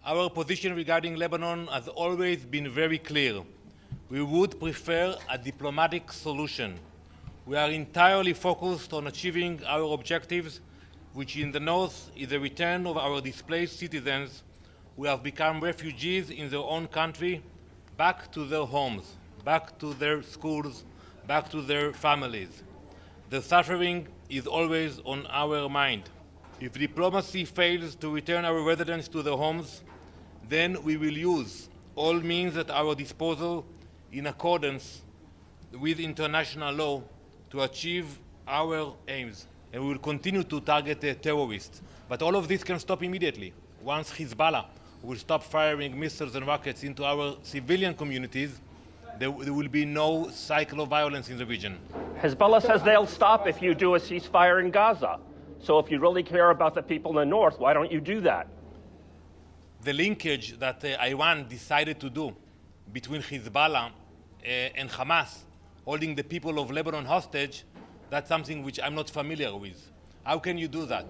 Our position regarding Lebanon has always been very clear. We would prefer a diplomatic solution. We are entirely focused on achieving our objectives, which in the north is the return of our displaced citizens who have become refugees in their own country, back to their homes, back to their schools, back to their families. The suffering is always on our mind. If diplomacy fails to return our residents to their homes, then we will use all means at our disposal in accordance with international law to achieve our aims. And we will continue to target terrorists. But all of this can stop immediately. Once Hezbollah will stop firing missiles and rockets into our civilian communities, there will be no cycle of violence in the region. Hezbollah says they'll stop if you do a ceasefire in Gaza. So if you really care about the people in the north, why don't you do that? The linkage that Iran decided to do between Hezbollah and Hamas, holding the people of Lebanon hostage, that's something which I'm not familiar with. How can you do that?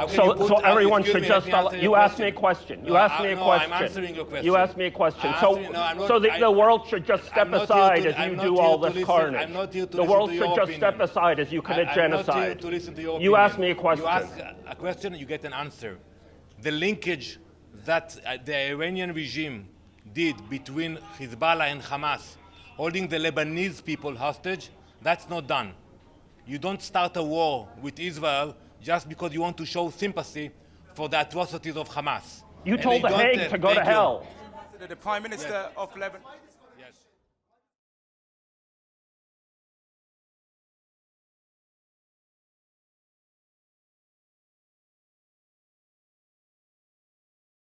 So everyone should just... You asked me a question. You asked me a question. I'm answering your question. You asked me a question. So the world should just step aside as you do all this carnage. The world should just step aside as you commit genocide. You asked me a question. You ask a question, you get an answer. The linkage that the Iranian regime did between Hezbollah and Hamas, holding the Lebanese people hostage, that's not done. You don't start a war with Israel just because you want to show sympathy for the atrocities of Hamas. You told The Hague to go to hell. The Prime Minister of Lebanon.